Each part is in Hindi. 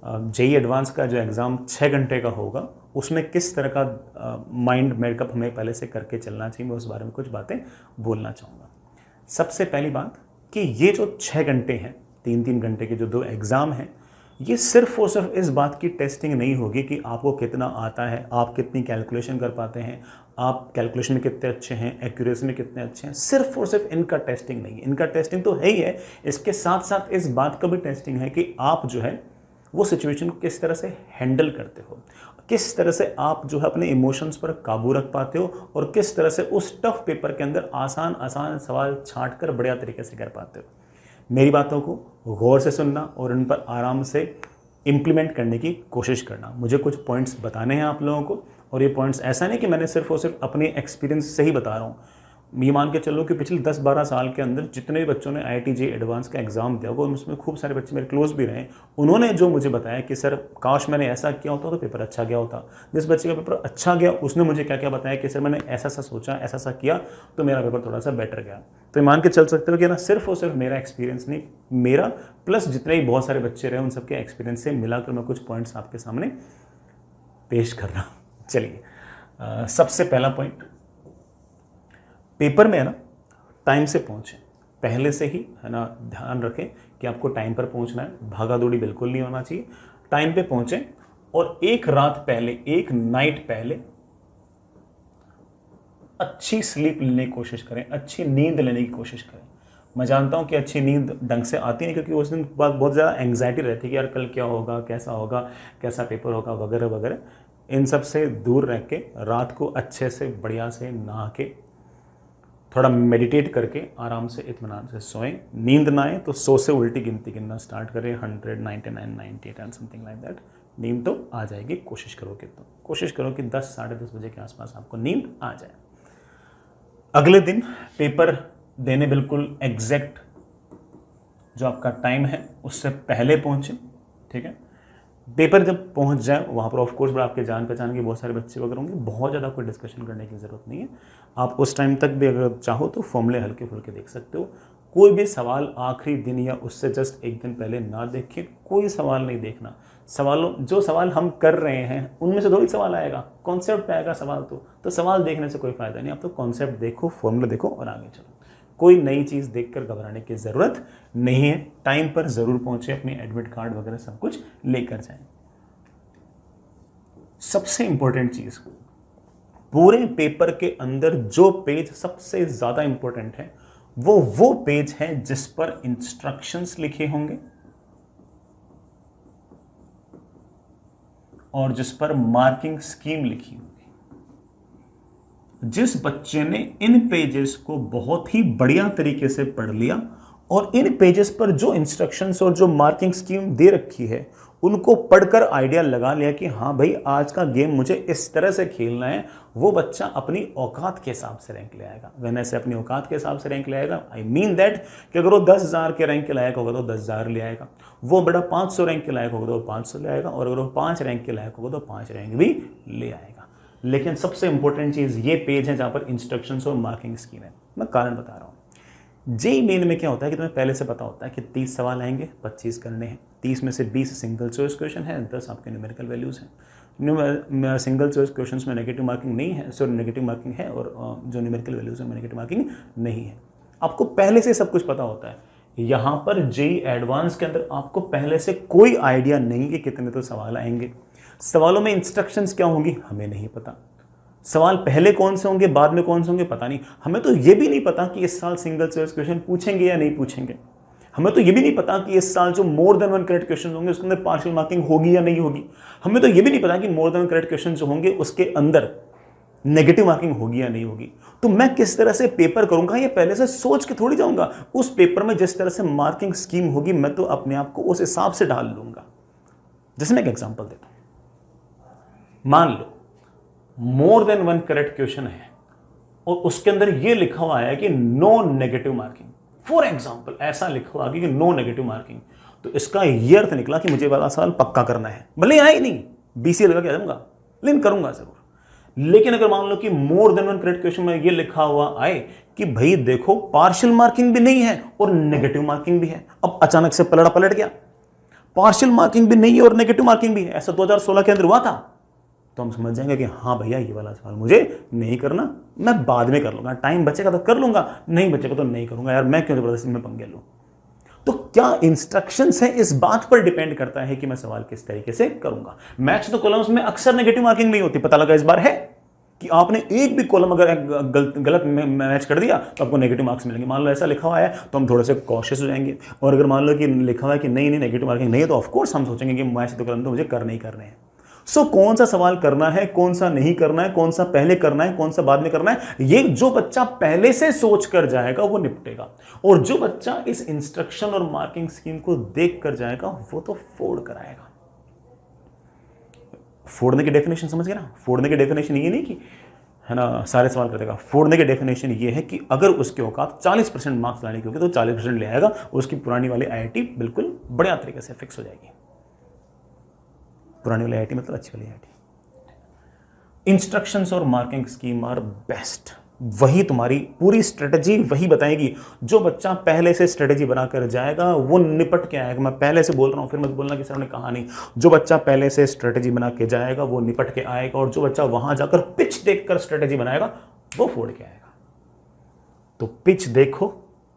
जेई एडवांस का जो एग्ज़ाम 6 घंटे का होगा उसमें किस तरह का माइंड मेकअप हमें पहले से करके चलना चाहिए, मैं उस बारे में कुछ बातें बोलना चाहूँगा। सबसे पहली बात कि ये जो 6 घंटे हैं, 3-3 घंटे के जो 2 एग्ज़ाम हैं, ये सिर्फ और सिर्फ इस बात की टेस्टिंग नहीं होगी कि आपको कितना आता है, आप कितनी कैलकुलेशन कर पाते हैं, आप कैलकुलेशन में कितने अच्छे हैं, एक्यूरेसी में कितने अच्छे हैं। सिर्फ और सिर्फ इनका टेस्टिंग नहीं है, इनका टेस्टिंग तो है ही है, इसके साथ साथ इस बात का भी टेस्टिंग है कि आप जो है वो सिचुएशन को किस तरह से हैंडल करते हो, किस तरह से आप जो है अपने इमोशंस पर काबू रख पाते हो और किस तरह से उस टफ पेपर के अंदर आसान आसान सवाल छांट कर बढ़िया तरीके से कर पाते हो। मेरी बातों को गौर से सुनना और उन पर आराम से इम्प्लीमेंट करने की कोशिश करना। मुझे कुछ पॉइंट्स बताने हैं आप लोगों को, और ये पॉइंट्स ऐसा नहीं कि मैंने सिर्फ और सिर्फ अपने एक्सपीरियंस से ही बता रहा हूँ। ये मान के चलो कि पिछले 10-12 साल के अंदर जितने भी बच्चों ने IIT JEE एडवांस का एग्ज़ाम दिया वो उसमें खूब सारे बच्चे मेरे क्लोज भी रहे, उन्होंने जो मुझे बताया कि सर काश मैंने ऐसा किया होता तो पेपर अच्छा गया होता। जिस बच्चे का पेपर अच्छा गया उसने मुझे क्या क्या बताया कि सर मैंने ऐसा सा सोचा, ऐसा सा किया तो मेरा पेपर थोड़ा सा बेटर गया। तो मान के चल सकते हो कि ना सिर्फ और सिर्फ मेरा एक्सपीरियंस नहीं, मेरा प्लस जितने भी बहुत सारे बच्चे रहे उन सबके एक्सपीरियंस से मिलाकर मैं कुछ पॉइंट्स आपके सामने पेश कर रहा हूँ। चलिए, सबसे पहला पॉइंट, पेपर में है ना टाइम से पहुँचें। पहले से ही है ना ध्यान रखें कि आपको टाइम पर पहुँचना है, भागा दौड़ी बिल्कुल नहीं होना चाहिए। टाइम पे पहुँचें और एक रात पहले, एक नाइट पहले अच्छी स्लीप लेने की कोशिश करें, अच्छी नींद लेने की कोशिश करें। मैं जानता हूँ कि अच्छी नींद ढंग से आती नहीं, क्योंकि उस दिन बाद बहुत ज़्यादा एंग्जाइटी रहती है कि यार कल क्या होगा, कैसा होगा, कैसा पेपर होगा वगैरह वगैरह। इन सब से दूर रह के रात को अच्छे से बढ़िया से नहा के थोड़ा मेडिटेट करके आराम से इत्मीनान से सोएं। नींद ना आए तो 100 से उल्टी गिनती गिनना स्टार्ट करें, 100, 99, 98 एंड समथिंग लाइक दैट। नींद तो आ जाएगी, कोशिश करोगे तो। कोशिश करो कि 10, साढ़े 10 बजे के आसपास आपको नींद आ जाए। अगले दिन पेपर देने बिल्कुल एग्जैक्ट जो आपका टाइम है उससे पहले पहुँचे, ठीक है। पेपर जब पहुंच जाए वहाँ पर ऑफकोर्स बड़ा आपके जान पहचान के बहुत सारे बच्चे वगैरह होंगे, बहुत ज़्यादा कोई डिस्कशन करने की ज़रूरत नहीं है। आप उस टाइम तक भी अगर चाहो तो फॉर्मूले हल्के फुल्के देख सकते हो। कोई भी सवाल आखिरी दिन या उससे जस्ट एक दिन पहले ना देखिए, कोई सवाल नहीं देखना। जो सवाल हम कर रहे हैं उनमें से 2 ही सवाल आएगा, कॉन्सेप्ट पे आएगा सवाल। तो सवाल देखने से कोई फ़ायदा नहीं, आप तो कॉन्सेप्ट देखो, फॉर्मूला देखो और आगे चलो। कोई नई चीज़ देखकर घबराने की ज़रूरत नहीं है। टाइम पर ज़रूर पहुँचे, अपनी एडमिट कार्ड वगैरह सब कुछ लेकर जाएं। सबसे इंपॉर्टेंट चीज़, पूरे पेपर के अंदर जो पेज सबसे ज़्यादा इंपॉर्टेंट है वो पेज है जिस पर इंस्ट्रक्शंस लिखे होंगे और जिस पर मार्किंग स्कीम लिखी होगी। जिस बच्चे ने इन पेजेस को बहुत ही बढ़िया तरीके से पढ़ लिया और इन पेजेस पर जो इंस्ट्रक्शंस और जो मार्किंग स्कीम दे रखी है उनको पढ़कर आइडिया लगा लिया कि हाँ भाई आज का गेम मुझे इस तरह से खेलना है, वो बच्चा अपनी औकात के हिसाब से रैंक ले आएगा। वह ऐसे अपनी औकात के हिसाब से रैंक ले आएगा, आई मीन दैट कि अगर वो 10,000 के रैंक के लायक होगा तो 10,000 ले आएगा, वो बड़ा 500 रैंक के लायक होगा तो 500 ले आएगा, और अगर वो 5 रैंक के लायक होगा तो 5 रैंक भी ले आएगा। लेकिन सबसे इंपॉर्टेंट चीज़ ये पेज है जहाँ पर इंस्ट्रक्शंस और मार्किंग स्कीम है। मैं कारण बता रहा हूँ। जेईई मेन में क्या होता है कि तुम्हें पहले से पता होता है कि 30 सवाल आएंगे, 25 करने हैं। 30 में से 20 सिंगल चॉइस क्वेश्चन है, 10 आपके न्यूमेरिकल वैल्यूज़ हैं। सिंगल चॉइस क्वेश्चंस में नेगेटिव मार्किंग नहीं है, सो नेगेटिव मार्किंग है, और जो न्यूमेरिकल वैल्यूज़ है नेगेटिव मार्किंग नहीं है। आपको पहले से सब कुछ पता होता है। यहाँ पर जेईई एडवांस के अंदर आपको पहले से कोई आइडिया नहीं कि कितने तो सवाल आएंगे। सवालों में इंस्ट्रक्शंस क्या होंगी हमें नहीं पता। सवाल पहले कौन से होंगे, बाद में कौन से होंगे, पता नहीं। हमें तो ये भी नहीं पता कि इस साल सिंगल चॉइस क्वेश्चन पूछेंगे या नहीं पूछेंगे। हमें तो ये भी नहीं पता कि इस साल जो मोर देन 1 करेक्ट क्वेश्चन होंगे उसके अंदर पार्शियल मार्किंग होगी या नहीं होगी। हमें तो ये भी नहीं पता कि मोर देन 1 करेक्ट क्वेश्चन जो होंगे उसके अंदर नेगेटिव मार्किंग होगी या नहीं होगी। तो मैं किस तरह से पेपर करूंगा ये पहले से सोच के थोड़ी जाऊंगा। उस पेपर में जिस तरह से मार्किंग स्कीम होगी मैं तो अपने आप को उस हिसाब से ढाल लूंगा। जैसे मैं एक एग्जांपल देता हूं। मान लो मोर देन 1 करेक्ट क्वेश्चन है और उसके अंदर यह लिखा हुआ है कि no negative marking. For example ऐसा लिखा हुआ कि नो नेगेटिव मार्किंग, तो इसका यह अर्थ निकला कि मुझे वाला सवाल पक्का करना है, भले आए नहीं, बीसी लगा के आ जाऊंगा, लेकिन करूंगा जरूर। लेकिन अगर मान लो कि मोर देन 1 करेक्ट क्वेश्चन में यह लिखा हुआ आए कि भाई देखो पार्शियल मार्किंग भी नहीं है और नेगेटिव मार्किंग भी है, अब अचानक से पलड़ा पलट गया। पार्शियल मार्किंग भी नहीं है और नेगेटिव मार्किंग भी है, ऐसा 2016 के अंदर हुआ था, तो हम समझ जाएंगे कि हाँ भैया ये वाला सवाल मुझे नहीं करना, मैं बाद में कर लूंगा, टाइम बचेगा तो कर लूंगा, नहीं बचेगा तो नहीं करूंगा, यार मैं क्यों जबरदस्ती में पंगे लूं। तो क्या इंस्ट्रक्शंस है इस बात पर डिपेंड करता है कि मैं सवाल किस तरीके से करूंगा। मैच द कॉलम्स में अक्सर नेगेटिव मार्किंग नहीं होती, पता लगा इस बार है कि आपने एक भी कॉलम अगर गलत मैच कर दिया तो आपको नेगेटिव मार्क्स मिलेंगे। मान लो ऐसा लिखा हुआ है तो हम थोड़े से कॉशियस हो जाएंगे, और अगर मान लो कि लिखा हुआ है कि नहीं नहीं नेगेटिव मार्किंग नहीं है तो ऑफकोर्स हम सोचेंगे कि मैच द कॉलम तो मुझे करने ही करने हैं। सो कौन सा सवाल करना है, कौन सा नहीं करना है, कौन सा पहले करना है, कौन सा बाद में करना है, ये जो बच्चा पहले से सोच कर जाएगा वो निपटेगा, और जो बच्चा इस इंस्ट्रक्शन और मार्किंग स्कीम को देख कर जाएगा वो तो फोड़ कर आएगा। फोड़ने की डेफिनेशन समझ गए ना। फोड़ने की डेफिनेशन ये नहीं कि है ना सारे सवाल कर देगा, फोड़ने की डेफिनेशन ये है कि अगर उसके औकात 40% मार्क्स लाने की होगी तो 40% ले आएगा, उसकी पुरानी वाली आईआईटी बिल्कुल बढ़िया तरीके से फिक्स हो जाएगी। पुरानी वाली आईआईटी मतलब अच्छी वाली आईआईटी। इंस्ट्रक्शंस और मार्किंग स्कीम आर बेस्ट, वही तुम्हारी पूरी स्ट्रेटजी वही बताएगी। जो बच्चा पहले से स्ट्रेटजी बनाकर जाएगा वो निपट के आएगा। मैं पहले से बोल रहा हूं, फिर मत बोलना कि सर ने कहा नहीं। जो बच्चा पहले से स्ट्रेटजी बना के जाएगा वो निपट के आएगा, और जो बच्चा वहां जाकर पिच देखकर स्ट्रेटजी बनाएगा वो फोड़ के आएगा। तो पिच देखो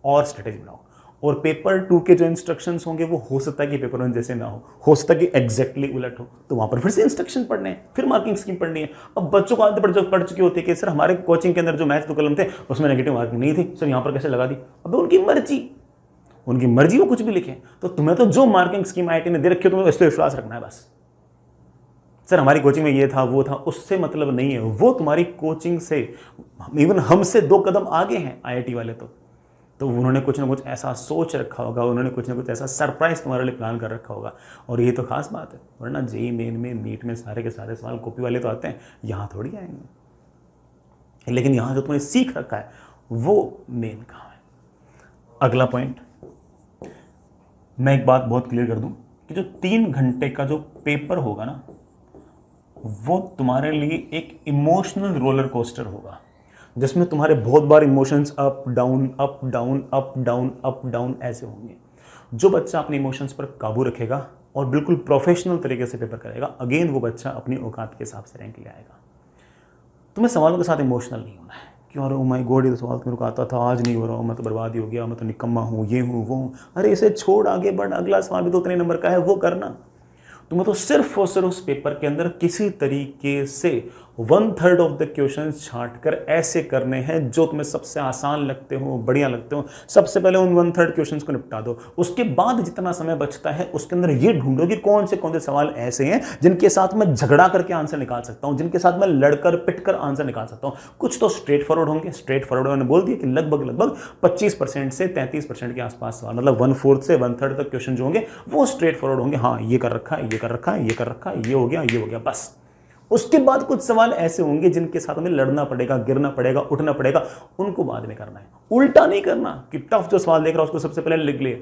और स्ट्रेटजी बनाओ। और पेपर 2 के जो इंस्ट्रक्शंस होंगे वो हो सकता है कि पेपर 1 जैसे ना हो सकता है कि एग्जैक्टली उलट हो, तो वहां पर फिर से इंस्ट्रक्शन पढ़ने हैं, फिर मार्किंग स्कीम पढ़नी है। अब बच्चों को आदत पढ़ चुकी होती है कि सर हमारे कोचिंग के अंदर जो मैथ्स 2 कलम थे उसमें नेगेटिव मार्किंग नहीं थी, सर यहां पर कैसे लगा दी। अब उनकी मर्जी वो कुछ भी लिखे। तो तुम्हें तो जो मार्किंग स्कीम आईआईटी ने दे रखी है तुम्हें इस पर विश्वास रखना है बस। सर हमारी कोचिंग में ये था वो था, उससे मतलब नहीं है। वो तुम्हारी कोचिंग से इवन हमसे 2 कदम आगे हैं आईआईटी वाले। तो उन्होंने कुछ ना कुछ ऐसा सोच रखा होगा, उन्होंने कुछ ना कुछ ऐसा सरप्राइज तुम्हारे लिए प्लान कर रखा होगा। और ये तो खास बात है, वरना जेईई मेन में नीट में सारे के सारे सवाल कॉपी वाले तो आते हैं, यहाँ थोड़ी आएंगे। लेकिन यहाँ जो तुमने सीख रखा है वो मेन काम है। अगला पॉइंट, मैं एक बात बहुत क्लियर कर दूं कि जो 3 घंटे का जो पेपर होगा ना वो तुम्हारे लिए एक इमोशनल रोलर कोस्टर होगा, जिसमें तुम्हारे बहुत बार emotions up down up down up down up down ऐसे होंगे। जो बच्चा अपने इमोशंस पर काबू रखेगा और बिल्कुल प्रोफेशनल तरीके से पेपर करेगा, अगेन वो बच्चा अपनी औकात के हिसाब से रैंक ले आएगा। तुम्हें सवालों के साथ इमोशनल नहीं होना है कि अरे ओ माय गॉड ये तो सवाल तो मेरे को आता था, आज नहीं हो रहा हूँ, मैं तो बर्बाद ही हो गया, मैं तो निकम्मा हूँ, ये हूँ वो हूँ। अरे इसे छोड़, आगे बढ़, अगला सवाल भी तो उतने नंबर का है वो करना। तुम्हें तो सिर्फ और सिर्फ उस पेपर के अंदर किसी तरीके से 1/3 ऑफ द क्वेश्चन छांट कर ऐसे करने हैं जो तुम्हें सबसे आसान लगते हो, बढ़िया लगते हो। सबसे पहले उन 1/3 क्वेश्चंस को निपटा दो। उसके बाद जितना समय बचता है उसके अंदर ये ढूंढो कि कौन से सवाल ऐसे हैं जिनके साथ मैं झगड़ा करके आंसर निकाल सकता हूं, जिनके साथ मैं लड़कर पिटकर आंसर निकाल सकता हूं। कुछ तो स्ट्रेट फॉरवर्ड होंगे। स्ट्रेट फॉरवर्ड मैंने बोल दिया कि लगभग 25% से 33% के आसपास सवाल, मतलब 1/4 से 1/3 तक क्वेश्चन जो होंगे वो स्ट्रेट फॉरवर्ड होंगे। हाँ ये कर रखा है, ये कर रखा है, ये कर रखा है, ये हो गया, बस। उसके बाद कुछ सवाल ऐसे होंगे जिनके साथ हमें लड़ना पड़ेगा, गिरना पड़ेगा, उठना पड़ेगा, उनको बाद में करना है। उल्टा नहीं करना कि टफ जो सवाल देख रहा है उसको सबसे पहले लिख ले,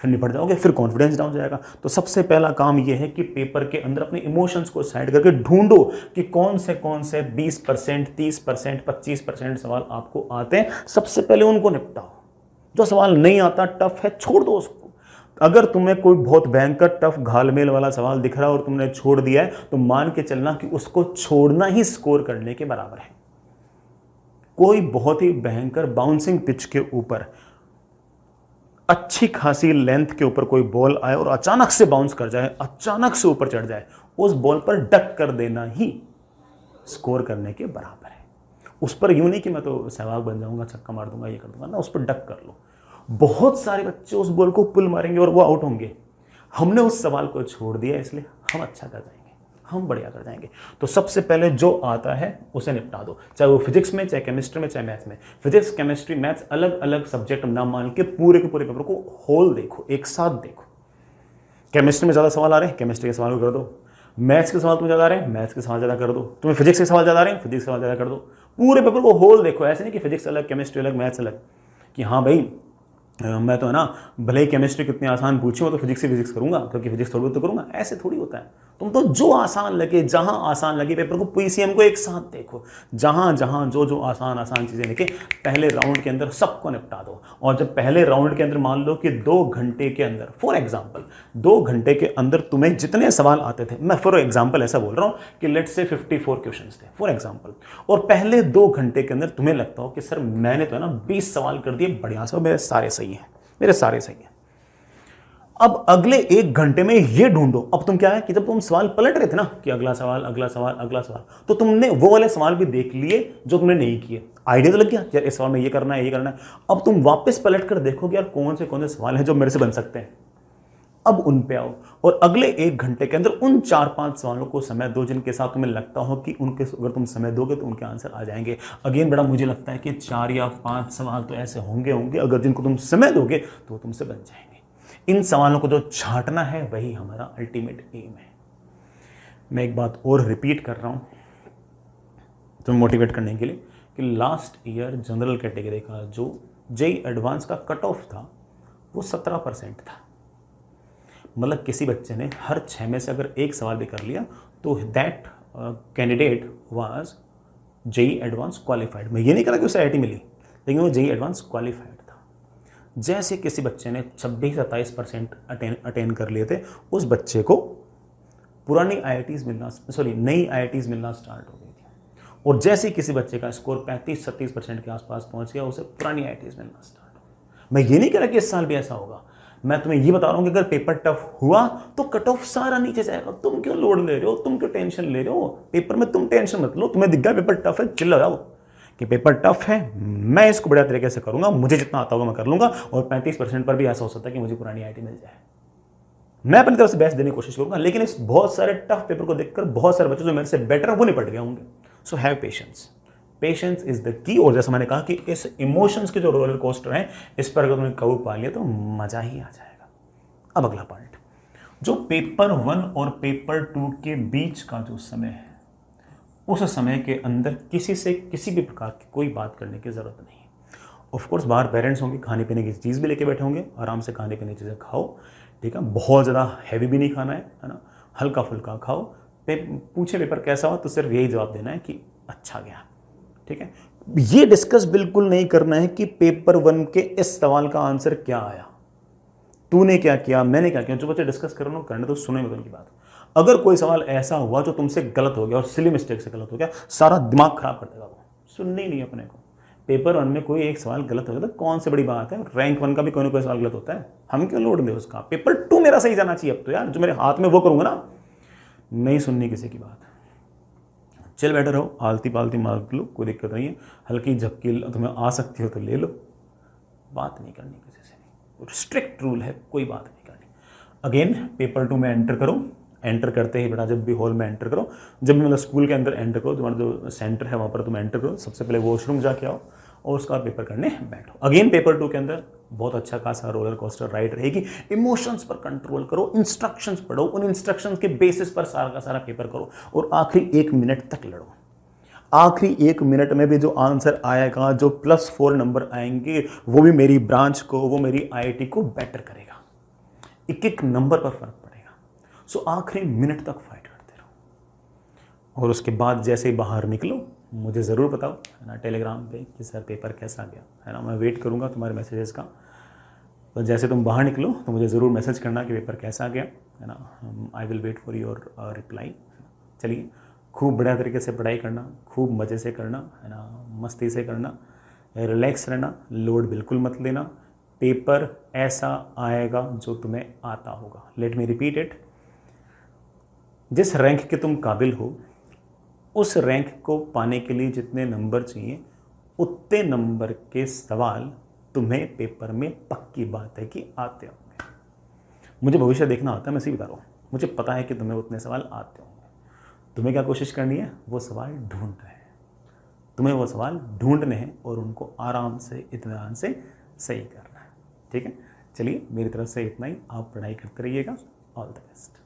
फिर निपट जाओगे, फिर कॉन्फिडेंस डाउन हो जाएगा। तो सबसे पहला काम यह है कि पेपर के अंदर अपने इमोशंस को साइड करके ढूंढो कि कौन से 20%, 30%, 25% सवाल आपको आते हैं। सबसे पहले उनको निपटाओ। जो सवाल नहीं आता, टफ है, छोड़ दो उसको। अगर तुम्हें कोई बहुत भयंकर टफ घालमेल वाला सवाल दिख रहा है और तुमने छोड़ दिया है तो मान के चलना कि उसको छोड़ना ही स्कोर करने के बराबर है। कोई बहुत ही भयंकर बाउंसिंग पिच के ऊपर अच्छी खासी लेंथ के ऊपर कोई बॉल आए और अचानक से बाउंस कर जाए, अचानक से ऊपर चढ़ जाए, उस बॉल पर डक कर देना ही स्कोर करने के बराबर है। उस पर यूं नहीं कि मैं तो सहवाग बन जाऊंगा, छक्का मार दूंगा, ये कर दूंगा ना, उस पर डक कर लो। बहुत सारे बच्चे उस बॉल को पुल मारेंगे और वो आउट होंगे। हमने उस सवाल को छोड़ दिया, इसलिए हम अच्छा कर जाएंगे, हम बढ़िया कर जाएंगे। तो सबसे पहले जो आता है उसे निपटा दो, चाहे वो फिजिक्स में, चाहे केमिस्ट्री में, चाहे मैथ्स में। फिजिक्स, केमिस्ट्री, मैथ्स अलग अलग सब्जेक्ट ना मान के पूरे के पूरे पेपर को होल देखो, एक साथ देखो। केमिस्ट्री में ज़्यादा सवाल आ रहे हैं, केमिस्ट्री के सवाल को कर दो। मैथ्स के सवाल तुम्हें ज़्यादा आ रहे हैं, मैथ्स के सवाल ज़्यादा कर दो। तुम्हें फिजिक्स के सवाल ज़्यादा आ रहे हैं, फिजिक्स के सवाल ज़्यादा कर दो। पूरे पेपर को होल देखो। ऐसे नहीं कि फिजिक्स अलग, केमिस्ट्री अलग, मैथ्स अलग, कि हाँ भाई मैं तो है ना भले ही केमिस्ट्री कितनी आसान पूछी हो तो फिजिक्स से फिजिक्स करूंगा, क्योंकि फिजिक्स थोड़ी बहुत तो करूंगा। ऐसे थोड़ी होता है। तुम तो जो आसान लगे, जहां आसान लगे पेपर को, पीसीएम को एक साथ देखो, जहां जहां जो जो आसान आसान चीजें लेके पहले राउंड के अंदर सबको निपटा दो। और जब पहले राउंड के अंदर मान लो कि 2 घंटे के अंदर, फॉर एग्जाम्पल 2 घंटे के अंदर तुम्हें जितने सवाल आते थे, मैं फॉर एग्जाम्पल ऐसा बोल रहा हूं कि लेट्स से 54 क्वेश्चन थे फॉर एग्जाम्पल, और पहले 2 घंटे के अंदर तुम्हें लगता हो कि सर मैंने तो है ना 20 सवाल कर दिए बढ़िया से, मेरे सारे सही हैं, मेरे सारे सही हैं। अब अगले 1 घंटे में ये ढूंढो, अब तुम क्या है कि जब तुम सवाल पलट रहे थे ना कि अगला सवाल अगला सवाल अगला सवाल, तो तुमने वो वाले सवाल भी देख लिए जो तुमने नहीं किए। आइडिया तो लग गया यार इस सवाल में ये करना है, ये करना है। अब तुम वापस पलट कर देखोगे यार कौन से सवाल हैं जो मेरे से बन सकते हैं। अब उन पे आओ और अगले 1 घंटे के अंदर उन 4-5 सवालों को समय दो जिनके साथ तुम्हें लगता हो कि उनके अगर तुम समय दोगे तो उनके आंसर आ जाएंगे। अगेन बड़ा मुझे लगता है कि 4 या 5 सवाल तो ऐसे होंगे अगर जिनको तुम समय दोगे तो तुमसे बन जाएंगे। इन सवालों को जो छांटना है वही हमारा अल्टीमेट एम है। मैं एक बात और रिपीट कर रहा हूं तुम्हें मोटिवेट करने के लिए कि लास्ट ईयर जनरल कैटेगरी का जो जेईई एडवांस का कट ऑफ था वो 17% था। मतलब किसी बच्चे ने हर 6 में से अगर एक सवाल भी कर लिया तो that candidate was JEE advance qualified. मैं ये नहीं कह रहा कि उसे आईआईटी मिली, लेकिन वो जेईई एडवांस क्वालिफाइड था। जैसे किसी बच्चे ने 26-27% अटेन कर लिए थे, उस बच्चे को पुरानी आईआईटीज मिलना, नई आईआईटीज मिलना स्टार्ट हो गई थी। और जैसे किसी बच्चे का स्कोर 35-36% के आसपास पहुंच गया, उसे पुरानी आईआईटीज मिलना स्टार्ट हो गई। मैं ये नहीं कह रहा कि इस साल भी ऐसा होगा, मैं तुम्हें ये बता रहा हूं कि अगर पेपर टफ हुआ तो कट ऑफ सारा नीचे जाएगा। तुम क्यों लोड ले रहे हो, तुम क्यों टेंशन ले रहे हो? पेपर में तुम टेंशन मत लो। तुम्हें दिख गया पेपर टफ है, चिल्ला जाओ कि पेपर टफ है, मैं इसको बढ़िया तरीके से करूंगा, मुझे जितना आता होगा मैं कर लूंगा। और 35% पर भी ऐसा हो सकता है कि मुझे पुरानी आईआईटी मिल जाए। मैं अपनी तरफ से बेस्ट देने की कोशिश करूंगा, लेकिन इस बहुत सारे टफ पेपर को देखकर बहुत सारे बच्चे जो मेरे से बेटर है वो निपट गए होंगे। So have patience, patience is the key. और जैसा मैंने कहा कि इस इमोशंस के जो रोलर कोस्टर हैं, इस पर अगर तुमने काबू पा लिया तो मजा ही आ जाएगा। अब अगला पॉइंट, जो पेपर 1 और पेपर 2 के बीच का जो समय है, उस समय के अंदर किसी से किसी भी प्रकार की कोई बात करने की जरूरत नहीं है। ऑफ कोर्स बाहर पेरेंट्स होंगे, खाने पीने की चीज़ भी लेके बैठे होंगे, आराम से खाने पीने की चीज़ें खाओ, ठीक है। बहुत ज़्यादा हैवी भी नहीं खाना है ना, हल्का फुल्का खाओ। पूछे पेपर कैसा हो तो सिर्फ यही जवाब देना है कि अच्छा गया, ठीक है। ये डिस्कस बिल्कुल नहीं करना है कि पेपर 1 के इस सवाल का आंसर क्या आया, तूने क्या किया, मैंने क्या किया। जो बच्चे डिस्कस कर रहे हो करने तो सुने मत उनकी बात। अगर कोई सवाल ऐसा हुआ जो तुमसे गलत हो गया और सिली मिस्टेक से गलत हो गया, सारा दिमाग खराब कर देगा वो, सुनने ही नहीं अपने को। पेपर 1 में कोई एक सवाल गलत हो गया तो कौन सी बड़ी बात है, रैंक 1 का भी कोई ना कोई सवाल गलत होता है, हम क्यों लोड दें उसका। पेपर 2 मेरा सही जाना चाहिए अब तो यार, जो मेरे हाथ में वो करूंगा ना, नहीं सुननी किसी की बात। चल बैठे रहो, आलती पालती मार लो, कोई दिक्कत नहीं है। हल्की झपकी तुम्हें आ सकती हो तो ले लो, बात नहीं करनी किसी से, स्ट्रिक्ट रूल है, कोई बात नहीं करनी। अगेन पेपर 2 में एंटर करो, एंटर करते ही बेटा जब भी हॉल में एंटर करो, जब भी मतलब स्कूल के अंदर एंटर करो, तुम्हारा जो सेंटर है वहाँ पर तुम एंटर करो, सबसे पहले वॉशरूम जाके आओ और उसका पेपर करने बैठो। अगेन पेपर 2 के अंदर बहुत अच्छा खासा रोलर कोस्टर राइड रहेगी। इमोशंस पर कंट्रोल करो, इंस्ट्रक्शंस पढ़ो, उन इंस्ट्रक्शंस के बेसिस पर सारा का सारा पेपर करो और आखिरी 1 मिनट तक लड़ो। आखिरी 1 मिनट में भी जो आंसर आएगा, जो +4 नंबर आएंगे, वो भी मेरी ब्रांच को, वो मेरी आईआईटी को बेटर करेगा। एक नंबर पर फर्क पड़ेगा। सो आखिरी मिनट तक फाइट करते रहो और उसके बाद जैसे ही बाहर निकलो मुझे ज़रूर बताओ, है ना, टेलीग्राम पे कि सर पेपर कैसा गया, है ना। मैं वेट करूँगा तुम्हारे मैसेजेस का। तो जैसे तुम बाहर निकलो तो मुझे ज़रूर मैसेज करना कि पेपर कैसा गया, है ना। I will wait for your reply. चलिए, खूब बढ़िया तरीके से पढ़ाई करना, खूब मज़े से करना, है ना, मस्ती से करना, रिलैक्स रहना, लोड बिल्कुल मत लेना। पेपर ऐसा आएगा जो तुम्हें आता होगा। लेट मी रिपीट इट, जिस रैंक के तुम काबिल हो, उस रैंक को पाने के लिए जितने नंबर चाहिए, उतने नंबर के सवाल तुम्हें पेपर में पक्की बात है कि आते होंगे। मुझे भविष्य देखना आता है, मैं सही बता रहा हूँ, मुझे पता है कि तुम्हें उतने सवाल आते होंगे। तुम्हें क्या कोशिश करनी है, वो सवाल ढूंढना है, तुम्हें वो सवाल ढूंढने हैं और उनको आराम से, इत्मीनान से सही करना है, ठीक है। चलिए, मेरी तरफ से इतना ही। आप पढ़ाई करते रहिएगा। All the best.